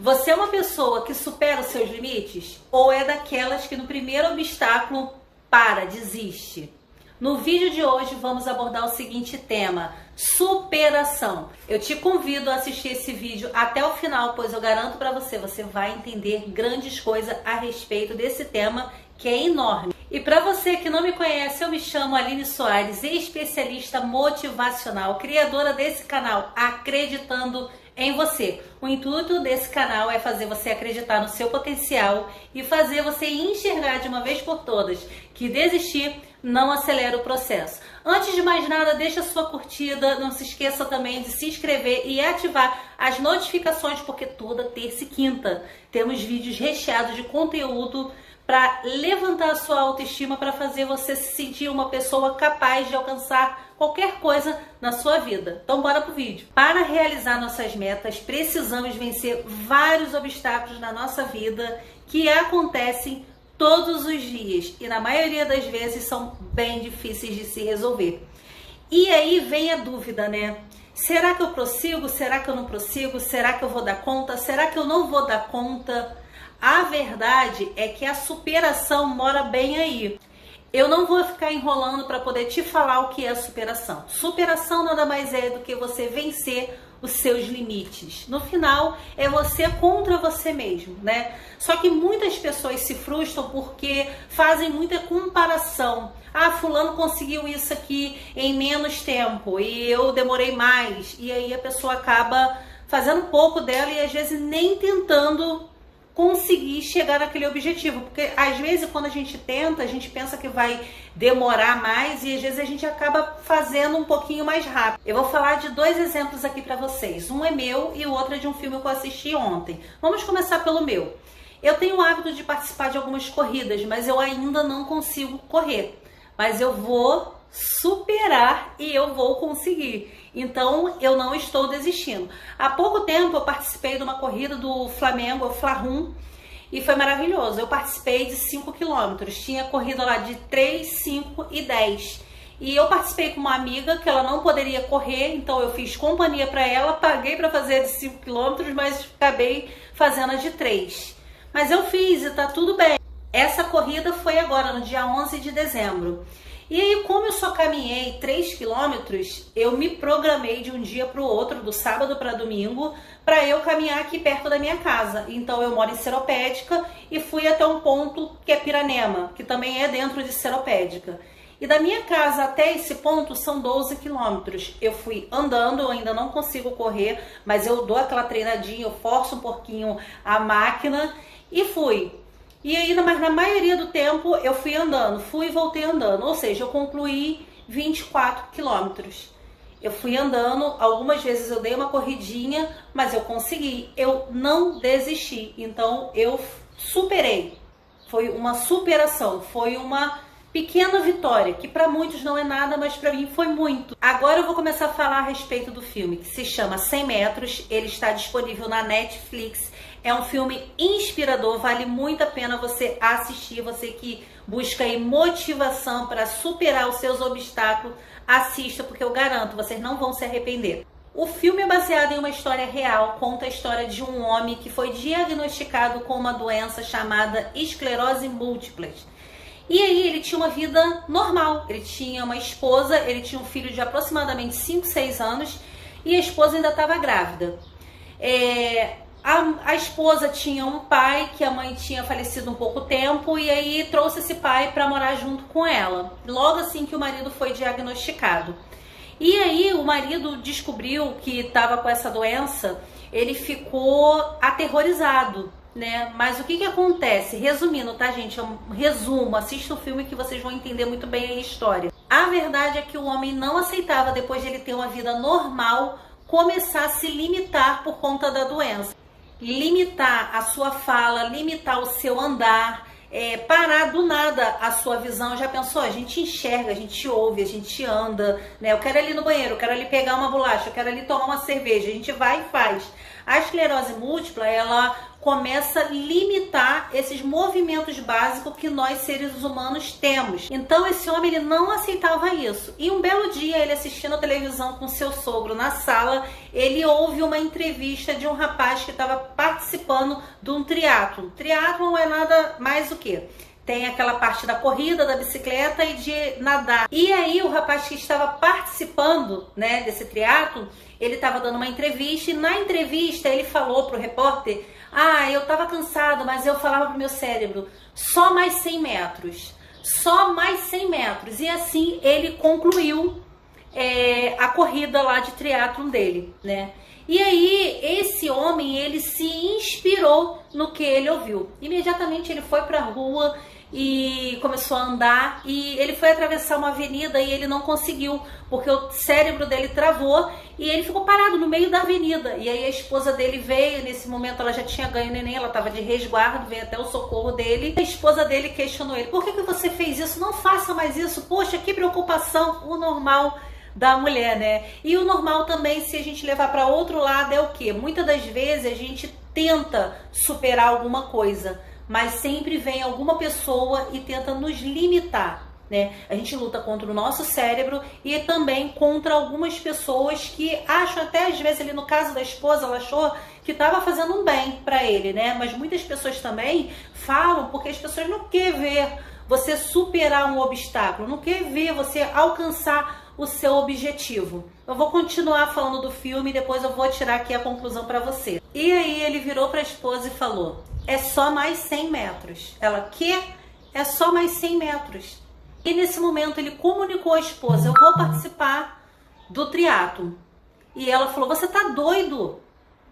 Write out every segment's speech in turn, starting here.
Você é uma pessoa que supera os seus limites? Ou é daquelas que no primeiro obstáculo desiste? No vídeo de hoje vamos abordar o seguinte tema: superação. Eu te convido a assistir esse vídeo até o final, pois eu garanto para você, você vai entender grandes coisas a respeito desse tema que é enorme. E para você que não me conhece, eu me chamo Aline Soares, especialista motivacional, criadora desse canal Acreditando em Você. O intuito desse canal é fazer você acreditar no seu potencial e fazer você enxergar de uma vez por todas que desistir não acelera o processo. Antes de mais nada, deixa a sua curtida, não se esqueça também de se inscrever e ativar as notificações, porque toda terça e quinta temos vídeos recheados de conteúdo para levantar a sua autoestima, para fazer você se sentir uma pessoa capaz de alcançar qualquer coisa na sua vida. Então bora pro vídeo. Para realizar nossas metas, precisamos vencer vários obstáculos na nossa vida que acontecem todos os dias e na maioria das vezes são bem difíceis de se resolver. E aí vem a dúvida, né? Será que eu prossigo? Será que eu não prossigo? Será que eu vou dar conta? Será que eu não vou dar conta? A verdade é que a superação mora bem aí. Eu não vou ficar enrolando para poder te falar o que é superação. Superação nada mais é do que você vencer os seus limites. No final, é você contra você mesmo, né? Só que muitas pessoas se frustram porque fazem muita comparação. Ah, fulano conseguiu isso aqui em menos tempo e eu demorei mais. E aí a pessoa acaba fazendo pouco dela e às vezes nem tentando conseguir chegar naquele objetivo, porque às vezes quando a gente tenta, a gente pensa que vai demorar mais e às vezes a gente acaba fazendo um pouquinho mais rápido. Eu vou falar de dois exemplos aqui para vocês, um é meu e o outro é de um filme que eu assisti ontem. Vamos começar pelo meu. Eu tenho o hábito de participar de algumas corridas, mas eu ainda não consigo correr, mas eu vou superar e eu vou conseguir. Então eu não estou desistindo. Há pouco tempo eu participei de uma corrida do Flamengo, o Fla-Rum, e foi maravilhoso. Eu participei de 5 quilômetros, tinha corrida lá de 3, 5 e 10. E eu participei com uma amiga que ela não poderia correr, então eu fiz companhia para ela, paguei para fazer de 5 quilômetros, mas acabei fazendo a de 3. Mas eu fiz e tá tudo bem. Essa corrida foi agora, no dia 11 de dezembro. E aí, como eu só caminhei 3 quilômetros, eu me programei de um dia para o outro, do sábado para domingo, para eu caminhar aqui perto da minha casa. Então, eu moro em Seropédica e fui até um ponto que é Piranema, que também é dentro de Seropédica. E da minha casa até esse ponto são 12 quilômetros. Eu fui andando, eu ainda não consigo correr, mas eu dou aquela treinadinha, eu forço um pouquinho a máquina e fui. E aí, mas na maioria do tempo eu fui andando, fui e voltei andando, ou seja, eu concluí 24 quilômetros. Eu fui andando, algumas vezes eu dei uma corridinha, mas eu consegui, eu não desisti, então eu superei. Foi uma superação, foi uma pequena vitória, que para muitos não é nada, mas para mim foi muito. Agora eu vou começar a falar a respeito do filme, que se chama 100 metros, ele está disponível na Netflix. É um filme inspirador, vale muito a pena você assistir, você que busca aí motivação para superar os seus obstáculos, assista, porque eu garanto, vocês não vão se arrepender. O filme é baseado em uma história real, conta a história de um homem que foi diagnosticado com uma doença chamada esclerose múltipla. E aí ele tinha uma vida normal, ele tinha uma esposa, ele tinha um filho de aproximadamente 5, 6 anos e a esposa ainda estava grávida. A esposa tinha um pai, que a mãe tinha falecido há um pouco tempo, e aí trouxe esse pai para morar junto com ela, logo assim que o marido foi diagnosticado. E aí o marido descobriu que estava com essa doença, ele ficou aterrorizado, né? Mas o que acontece? Resumindo, tá, gente? É um resumo, assista o filme que vocês vão entender muito bem a história. A verdade é que o homem não aceitava, depois de ele ter uma vida normal, começar a se limitar por conta da doença. Limitar a sua fala, limitar o seu andar, parar do nada a sua visão. Já pensou? A gente enxerga, a gente ouve, a gente anda, né? Eu quero ir ali no banheiro, eu quero ali pegar uma bolacha, eu quero ali tomar uma cerveja, a gente vai e faz. A esclerose múltipla, ela começa a limitar esses movimentos básicos que nós seres humanos temos. Então esse homem, ele não aceitava isso. E um belo dia, ele assistindo a televisão com seu sogro na sala, ele ouve uma entrevista de um rapaz que estava participando participando de um triatlon. Triatlon é nada mais o que? Tem aquela parte da corrida, da bicicleta e de nadar. E aí o rapaz que estava participando, né, desse triatlon, ele estava dando uma entrevista e na entrevista ele falou pro repórter: ah, eu estava cansado, mas eu falava pro meu cérebro, só mais 100 metros, só mais 100 metros. E assim ele concluiu a corrida lá de triatlon dele, né? E aí esse homem, ele se inspirou no que ele ouviu. Imediatamente ele foi para a rua e começou a andar, e ele foi atravessar uma avenida e ele não conseguiu, porque o cérebro dele travou e ele ficou parado no meio da avenida. E aí a esposa dele veio, nesse momento ela já tinha ganho o neném, ela estava de resguardo, veio até o socorro dele. A esposa dele questionou ele: por que você fez isso? Não faça mais isso, poxa, que preocupação. O normal da mulher, né? E o normal também, se a gente levar para outro lado, é o que? Muitas das vezes a gente tenta superar alguma coisa, mas sempre vem alguma pessoa e tenta nos limitar, né? A gente luta contra o nosso cérebro e também contra algumas pessoas que acham, até às vezes ali no caso da esposa, ela achou que estava fazendo um bem para ele, né? Mas muitas pessoas também falam porque as pessoas não querem ver você superar um obstáculo, não querem ver você alcançar o seu objetivo. Eu vou continuar falando do filme e depois eu vou tirar aqui a conclusão para você. E aí ele virou para a esposa e falou: é só mais 100 metros. Ela: que? É só mais 100 metros. E nesse momento ele comunicou à esposa: eu vou participar do triatlon. E ela falou: você tá doido?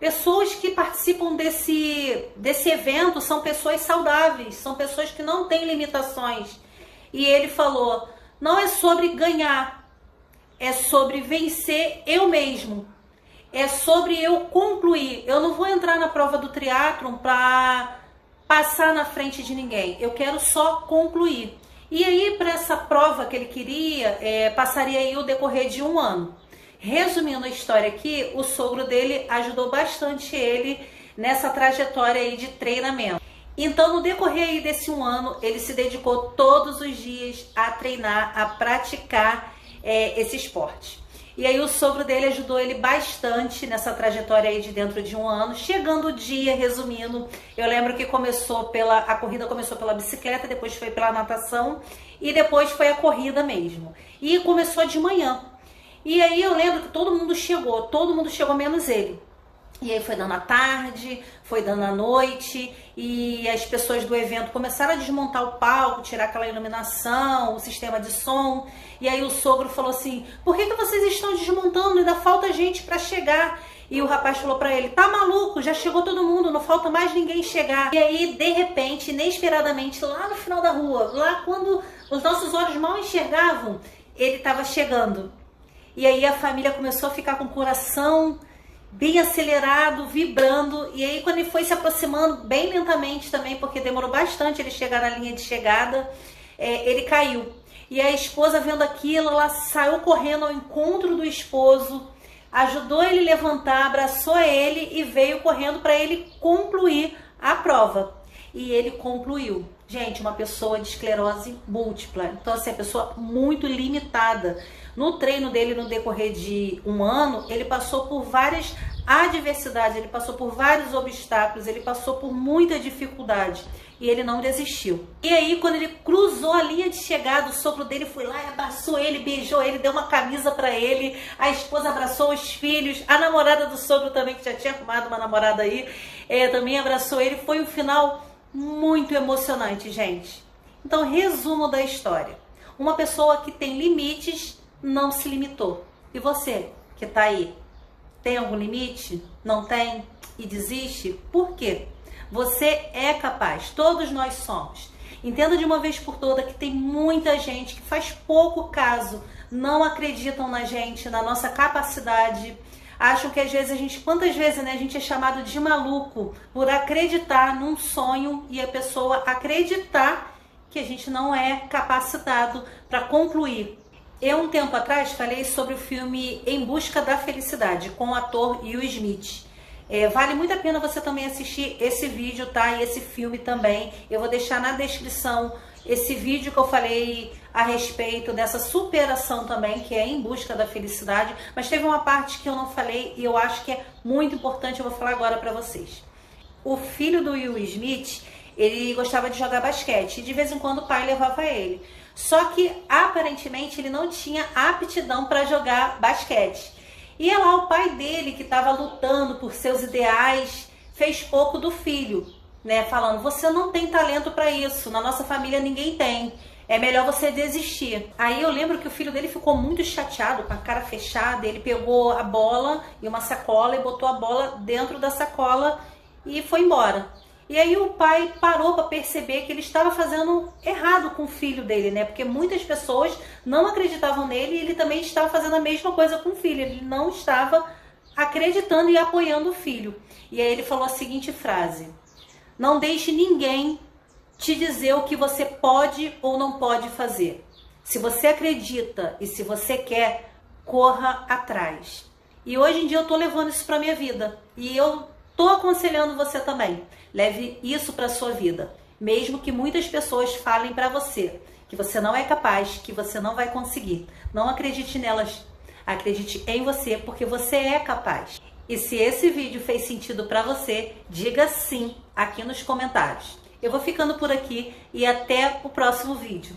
Pessoas que participam desse evento são pessoas saudáveis, são pessoas que não têm limitações. E ele falou: não é sobre ganhar, é sobre vencer eu mesmo. É sobre eu concluir. Eu não vou entrar na prova do triatlon para passar na frente de ninguém. Eu quero só concluir. E aí, para essa prova que ele queria, passaria aí o decorrer de 1 ano. Resumindo a história aqui, o sogro dele ajudou bastante ele nessa trajetória aí de treinamento. Então, no decorrer aí desse 1 ano, ele se dedicou todos os dias a treinar, a praticar esse esporte. E aí o sogro dele ajudou ele bastante nessa trajetória aí de dentro de 1 ano. Chegando o dia, resumindo, eu lembro que a corrida começou pela bicicleta, depois foi pela natação e depois foi a corrida mesmo. E começou de manhã. E aí eu lembro que todo mundo chegou menos ele. E aí foi dando a tarde, foi dando a noite, e as pessoas do evento começaram a desmontar o palco, tirar aquela iluminação, o sistema de som. E aí o sogro falou assim: por que vocês estão desmontando? Ainda falta gente para chegar. E o rapaz falou para ele: tá maluco, já chegou todo mundo, não falta mais ninguém chegar. E aí, de repente, inesperadamente, lá no final da rua, lá quando os nossos olhos mal enxergavam, ele estava chegando. E aí a família começou a ficar com o coração bem acelerado, vibrando. E aí quando ele foi se aproximando, bem lentamente também, porque demorou bastante ele chegar na linha de chegada, ele caiu. E a esposa, vendo aquilo, ela saiu correndo ao encontro do esposo, ajudou ele a levantar, abraçou ele e veio correndo para ele concluir a prova. E ele concluiu. Gente, uma pessoa de esclerose múltipla, então assim, a pessoa muito limitada. No treino dele, no decorrer de 1 ano, ele passou por várias adversidades, ele passou por vários obstáculos, ele passou por muita dificuldade e ele não desistiu. E aí, quando ele cruzou a linha de chegada, o sogro dele foi lá e abraçou ele, beijou ele, deu uma camisa para ele, a esposa abraçou os filhos, a namorada do sogro também, que já tinha arrumado uma namorada aí, também abraçou ele. Foi um final muito emocionante, gente. Então, resumo da história: uma pessoa que tem limites não se limitou. E você que tá aí, tem algum limite? Não tem? E desiste? Por quê? Você é capaz, todos nós somos. Entenda de uma vez por toda que tem muita gente que faz pouco caso, não acreditam na gente, na nossa capacidade. Acham que às vezes quantas vezes, né, a gente é chamado de maluco por acreditar num sonho e a pessoa acreditar que a gente não é capacitado para concluir. Eu, um tempo atrás, falei sobre o filme Em Busca da Felicidade, com o ator Will Smith. Vale muito a pena você também assistir esse vídeo, tá? E esse filme também. Eu vou deixar na descrição esse vídeo que eu falei a respeito dessa superação também, que é Em Busca da Felicidade. Mas teve uma parte que eu não falei e eu acho que é muito importante, eu vou falar agora para vocês. O filho do Will Smith, ele gostava de jogar basquete e de vez em quando o pai levava ele. Só que aparentemente ele não tinha aptidão para jogar basquete. E é lá o pai dele, que estava lutando por seus ideais, fez pouco do filho, né? Falando, você não tem talento para isso, na nossa família ninguém tem. É melhor você desistir. Aí eu lembro que o filho dele ficou muito chateado, com a cara fechada. Ele pegou a bola e uma sacola e botou a bola dentro da sacola e foi embora. E aí o pai parou para perceber que ele estava fazendo errado com o filho dele, né? Porque muitas pessoas não acreditavam nele e ele também estava fazendo a mesma coisa com o filho. Ele não estava acreditando e apoiando o filho. E aí ele falou a seguinte frase: não deixe ninguém te dizer o que você pode ou não pode fazer. Se você acredita e se você quer, corra atrás. E hoje em dia eu tô levando isso para minha vida. E eu tô aconselhando você também. Leve isso para sua vida. Mesmo que muitas pessoas falem para você que você não é capaz, que você não vai conseguir. Não acredite nelas. Acredite em você, porque você é capaz. E se esse vídeo fez sentido para você, diga sim aqui nos comentários. Eu vou ficando por aqui e até o próximo vídeo.